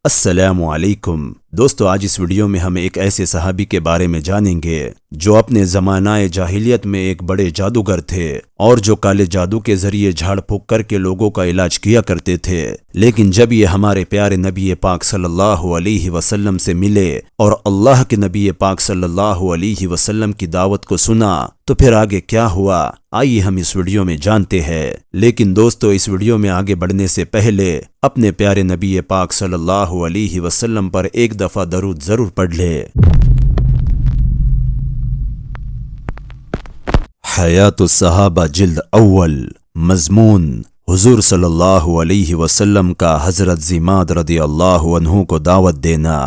السلام علیکم دوستو، آج اس ویڈیو میں ہم ایک ایسے صحابی کے بارے میں جانیں گے جو اپنے زمانہ جاہلیت میں ایک بڑے جادوگر تھے اور جو کالے جادو کے ذریعے جھاڑ پھونک کر کے لوگوں کا علاج کیا کرتے تھے۔ لیکن جب یہ ہمارے پیارے نبی پاک صلی اللہ علیہ وسلم سے ملے اور اللہ کے نبی پاک صلی اللہ علیہ وسلم کی دعوت کو سنا تو پھر آگے کیا ہوا، آئیے ہم اس ویڈیو میں جانتے ہیں۔ لیکن دوستو، اس ویڈیو میں آگے بڑھنے سے پہلے اپنے پیارے نبی پاک صلی اللہ علیہ وسلم پر ایک دفعہ درود ضرور پڑھ لے۔ حیات الصحابہ جلد اول، مضمون حضور صلی اللہ علیہ وسلم کا حضرت ضماد رضی اللہ عنہ کو دعوت دینا۔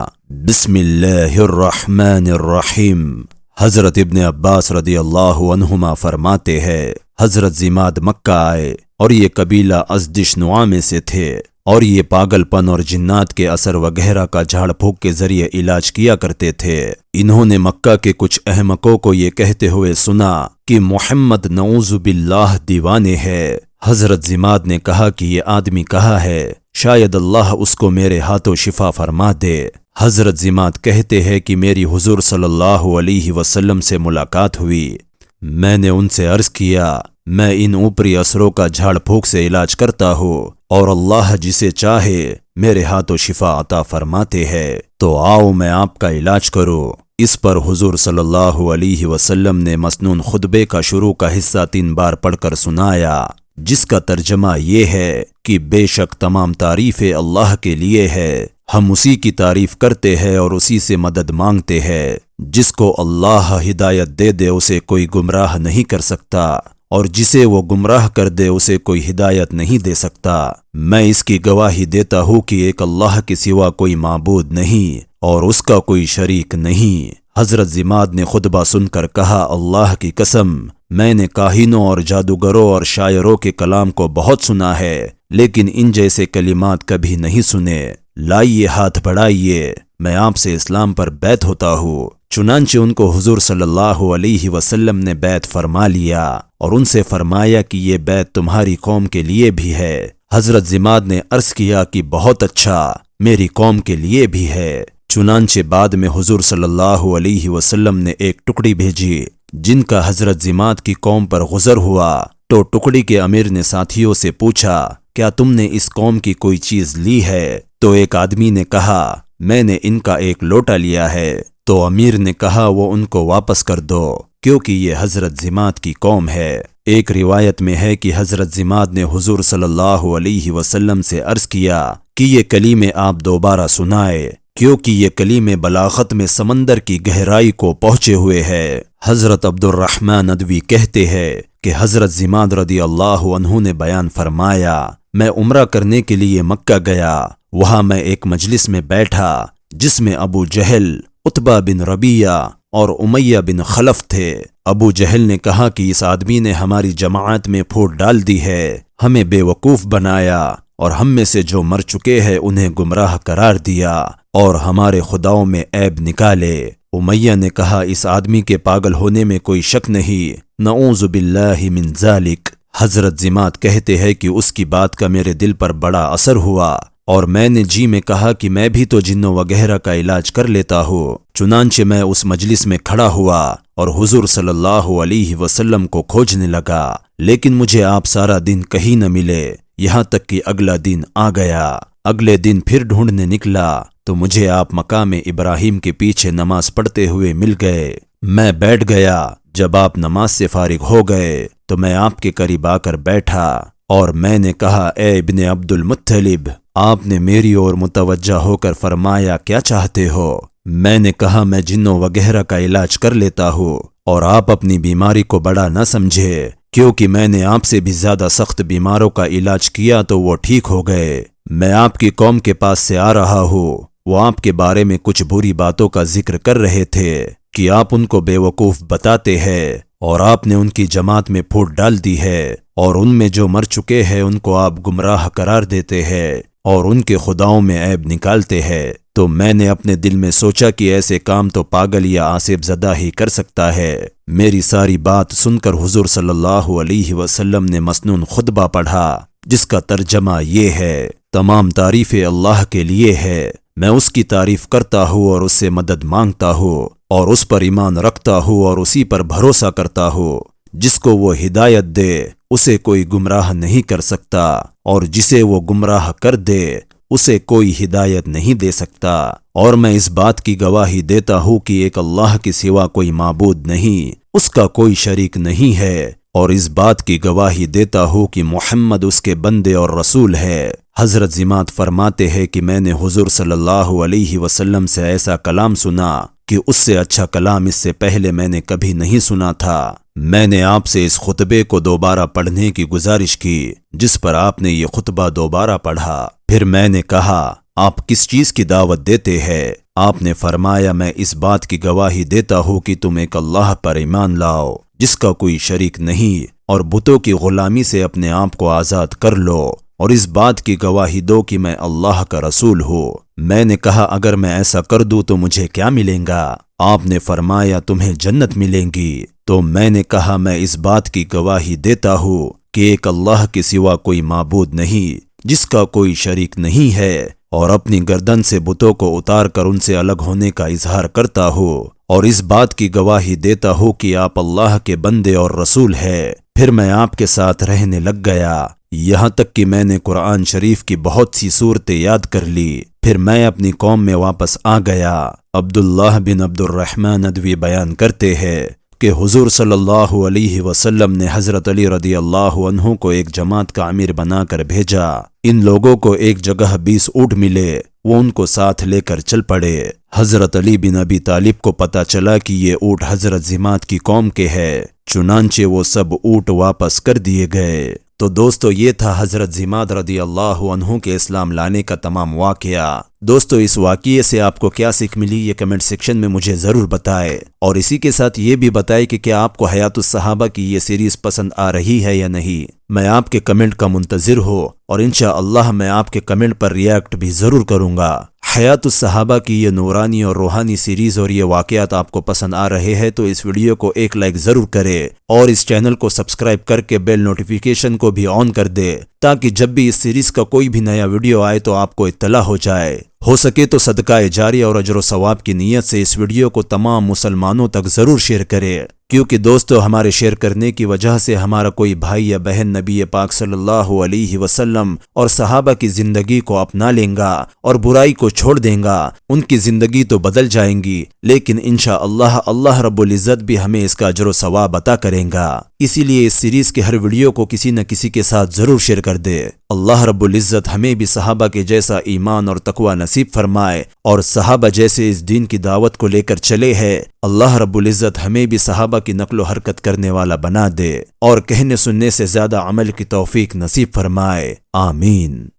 بسم اللہ الرحمن الرحیم۔ حضرت ابن عباس رضی اللہ عنہما فرماتے ہیں، حضرت ضماد مکہ آئے اور یہ قبیلہ ازدش نعامے سے تھے اور یہ پاگل پن اور جنات کے اثر وغیرہ کا جھاڑ پھونک کے ذریعے علاج کیا کرتے تھے۔ انہوں نے مکہ کے کچھ احمقوں کو یہ کہتے ہوئے سنا کہ محمد نعوذ باللہ دیوانے ہے۔ حضرت ضماد نے کہا کہ یہ آدمی کہا ہے، شاید اللہ اس کو میرے ہاتھوں شفا فرما دے۔ حضرت ضماد کہتے ہیں کہ میری حضور صلی اللہ علیہ وسلم سے ملاقات ہوئی۔ میں نے ان سے عرض کیا، میں ان اوپری اثروں کا جھاڑ پھونک سے علاج کرتا ہوں اور اللہ جسے چاہے میرے ہاتھوں شفا عطا فرماتے ہیں، تو آؤ میں آپ کا علاج کروں۔ اس پر حضور صلی اللہ علیہ وسلم نے مسنون خطبے کا شروع کا حصہ 3 بار پڑھ کر سنایا، جس کا ترجمہ یہ ہے کہ بے شک تمام تعریفیں اللہ کے لیے ہے، ہم اسی کی تعریف کرتے ہیں اور اسی سے مدد مانگتے ہیں۔ جس کو اللہ ہدایت دے دے اسے کوئی گمراہ نہیں کر سکتا اور جسے وہ گمراہ کر دے اسے کوئی ہدایت نہیں دے سکتا۔ میں اس کی گواہی دیتا ہوں کہ ایک اللہ کے سوا کوئی معبود نہیں اور اس کا کوئی شریک نہیں۔ حضرت ضماد نے خطبہ سن کر کہا، اللہ کی قسم، میں نے کاہنوں اور جادوگروں اور شاعروں کے کلام کو بہت سنا ہے، لیکن ان جیسے کلمات کبھی نہیں سنے۔ لائیے، ہاتھ بڑھائیے، میں آپ سے اسلام پر بیعت ہوتا ہوں۔ چنانچہ ان کو حضور صلی اللہ علیہ وسلم نے بیعت فرما لیا اور ان سے فرمایا کہ یہ بیعت تمہاری قوم کے لیے بھی ہے۔ حضرت ضماد نے عرض کیا کہ بہت اچھا، میری قوم کے لیے بھی ہے۔ چنانچہ بعد میں حضور صلی اللہ علیہ وسلم نے ایک ٹکڑی بھیجی جن کا حضرت ضماد کی قوم پر غزر ہوا، تو ٹکڑی کے امیر نے ساتھیوں سے پوچھا، کیا تم نے اس قوم کی کوئی چیز لی ہے؟ تو ایک آدمی نے کہا، میں نے ان کا ایک لوٹا لیا ہے۔ تو امیر نے کہا، وہ ان کو واپس کر دو کیونکہ یہ حضرت ضماد کی قوم ہے۔ ایک روایت میں ہے کہ حضرت ضماد نے حضور صلی اللہ علیہ وسلم سے عرض کیا کہ یہ کلمے آپ دوبارہ سنائے کیونکہ یہ کلمے بلاغت میں سمندر کی گہرائی کو پہنچے ہوئے ہے۔ حضرت عبد الرحمن ندوی کہتے ہیں کہ حضرت ضماد رضی اللہ عنہ نے بیان فرمایا، میں عمرہ کرنے کے لیے مکہ گیا، وہاں میں ایک مجلس میں بیٹھا جس میں ابو جہل، عتبہ بن ربیعہ اور امیہ بن خلف تھے۔ ابو جہل نے کہا کہ اس آدمی نے ہماری جماعت میں پھوٹ ڈال دی ہے، ہمیں بے وقوف بنایا اور ہم میں سے جو مر چکے ہیں انہیں گمراہ قرار دیا اور ہمارے خداؤں میں عیب نکالے۔ امیہ نے کہا، اس آدمی کے پاگل ہونے میں کوئی شک نہیں، نعوذ باللہ من ذالک۔ حضرت ضماد کہتے ہیں کہ اس کی بات کا میرے دل پر بڑا اثر ہوا اور میں نے جی میں کہا کہ میں بھی تو جنوں وغیرہ کا علاج کر لیتا ہوں۔ چنانچہ میں اس مجلس میں کھڑا ہوا اور حضور صلی اللہ علیہ وسلم کو کھوجنے لگا، لیکن مجھے آپ سارا دن کہیں نہ ملے، یہاں تک کہ اگلا دن آ گیا۔ اگلے دن پھر ڈھونڈنے نکلا تو مجھے آپ مقام ابراہیم کے پیچھے نماز پڑھتے ہوئے مل گئے۔ میں بیٹھ گیا، جب آپ نماز سے فارغ ہو گئے تو میں آپ کے قریب آ کر بیٹھا اور میں نے کہا، اے ابن عبد المطلب، آپ نے میری اور متوجہ ہو کر فرمایا، کیا چاہتے ہو؟ میں نے کہا، میں جنوں وغیرہ کا علاج کر لیتا ہوں اور آپ اپنی بیماری کو بڑا نہ سمجھے کیونکہ میں نے آپ سے بھی زیادہ سخت بیماروں کا علاج کیا تو وہ ٹھیک ہو گئے۔ میں آپ کی قوم کے پاس سے آ رہا ہوں، وہ آپ کے بارے میں کچھ بری باتوں کا ذکر کر رہے تھے کہ آپ ان کو بے وقوف بتاتے ہیں اور آپ نے ان کی جماعت میں پھوٹ ڈال دی ہے اور ان میں جو مر چکے ہیں ان کو آپ گمراہ قرار دیتے ہیں اور ان کے خداؤں میں عیب نکالتے ہیں۔ تو میں نے اپنے دل میں سوچا کہ ایسے کام تو پاگل یا آصف زدہ ہی کر سکتا ہے۔ میری ساری بات سن کر حضور صلی اللہ علیہ وسلم نے مسنون خطبہ پڑھا جس کا ترجمہ یہ ہے، تمام تعریفیں اللہ کے لیے ہے، میں اس کی تعریف کرتا ہوں اور اس سے مدد مانگتا ہوں اور اس پر ایمان رکھتا ہوں اور اسی پر بھروسہ کرتا ہوں۔ جس کو وہ ہدایت دے اسے کوئی گمراہ نہیں کر سکتا، اور جسے وہ گمراہ کر دے اسے کوئی ہدایت نہیں دے سکتا۔ اور میں اس بات کی گواہی دیتا ہوں کہ ایک اللہ کے سوا کوئی معبود نہیں، اس کا کوئی شریک نہیں ہے، اور اس بات کی گواہی دیتا ہوں کہ محمد اس کے بندے اور رسول ہے۔ حضرت ضماد فرماتے ہیں کہ میں نے حضور صلی اللہ علیہ وسلم سے ایسا کلام سنا کہ اس سے اچھا کلام اس سے پہلے میں نے کبھی نہیں سنا تھا۔ میں نے آپ سے اس خطبے کو دوبارہ پڑھنے کی گزارش کی جس پر آپ نے یہ خطبہ دوبارہ پڑھا۔ پھر میں نے کہا آپ کس چیز کی دعوت دیتے ہیں؟ آپ نے فرمایا میں اس بات کی گواہی دیتا ہوں کہ تم ایک اللہ پر ایمان لاؤ جس کا کوئی شریک نہیں، اور بتوں کی غلامی سے اپنے آپ کو آزاد کر لو، اور اس بات کی گواہی دو کہ میں اللہ کا رسول ہوں۔ میں نے کہا اگر میں ایسا کر دوں تو مجھے کیا ملے گا؟ آپ نے فرمایا تمہیں جنت ملیں گی۔ تو میں نے کہا میں اس بات کی گواہی دیتا ہوں کہ ایک اللہ کے سوا کوئی معبود نہیں جس کا کوئی شریک نہیں ہے، اور اپنی گردن سے بتوں کو اتار کر ان سے الگ ہونے کا اظہار کرتا ہوں، اور اس بات کی گواہی دیتا ہوں کہ آپ اللہ کے بندے اور رسول ہے۔ پھر میں آپ کے ساتھ رہنے لگ گیا، یہاں تک کہ میں نے قرآن شریف کی بہت سی صورتیں یاد کر لی۔ پھر میں اپنی قوم میں واپس آ گیا۔ عبداللہ بن عبد الرحمن ندوی بیان کرتے ہیں کہ حضور صلی اللہ علیہ وسلم نے حضرت علی رضی اللہ عنہ کو ایک جماعت کا امیر بنا کر بھیجا۔ ان لوگوں کو ایک جگہ 20 اونٹ ملے، وہ ان کو ساتھ لے کر چل پڑے۔ حضرت علی بن ابی طالب کو پتہ چلا کہ یہ اونٹ حضرت ضماد کی قوم کے ہے، چنانچہ وہ سب اونٹ واپس کر دیے گئے۔ تو دوستو یہ تھا حضرت ضماد رضی اللہ عنہ کے اسلام لانے کا تمام واقعہ۔ دوستو اس واقعے سے آپ کو کیا سیکھ ملی یہ کمنٹ سیکشن میں مجھے ضرور بتائے، اور اسی کے ساتھ یہ بھی بتائے کہ کیا آپ کو حیات الصحابہ کی یہ سیریز پسند آ رہی ہے یا نہیں۔ میں آپ کے کمنٹ کا منتظر ہوں، اور انشاءاللہ میں آپ کے کمنٹ پر ریاکٹ بھی ضرور کروں گا۔ حیات الصحابہ کی یہ نورانی اور روحانی سیریز اور یہ واقعات آپ کو پسند آ رہے ہیں تو اس ویڈیو کو ایک لائک ضرور کرے، اور اس چینل کو سبسکرائب کر کے بیل نوٹیفیکیشن کو بھی آن کر دے تاکہ جب بھی اس سیریز کا کوئی بھی نیا ویڈیو آئے تو آپ کو اطلاع ہو جائے۔ ہو سکے تو صدقہ جاریہ اور اجر و ثواب کی نیت سے اس ویڈیو کو تمام مسلمانوں تک ضرور شیئر کرے، کیونکہ دوستو ہمارے شیئر کرنے کی وجہ سے ہمارا کوئی بھائی یا بہن نبی پاک صلی اللہ علیہ وسلم اور صحابہ کی زندگی کو اپنا لیں گا اور برائی کو چھوڑ دیں گا۔ ان کی زندگی تو بدل جائیں گی، لیکن انشاءاللہ اللہ رب العزت بھی ہمیں اس کا اجر و ثواب عطا کریں گا۔ اسی لیے اس سیریز کے ہر ویڈیو کو کسی نہ کسی کے ساتھ ضرور شیئر کر دے۔ اللہ رب العزت ہمیں بھی صحابہ کے جیسا ایمان اور تقوی نصیب فرمائے، اور صحابہ جیسے اس دین کی دعوت کو لے کر چلے ہیں، اللہ رب العزت ہمیں بھی صحابہ کی نقل و حرکت کرنے والا بنا دے، اور کہنے سننے سے زیادہ عمل کی توفیق نصیب فرمائے۔ آمین۔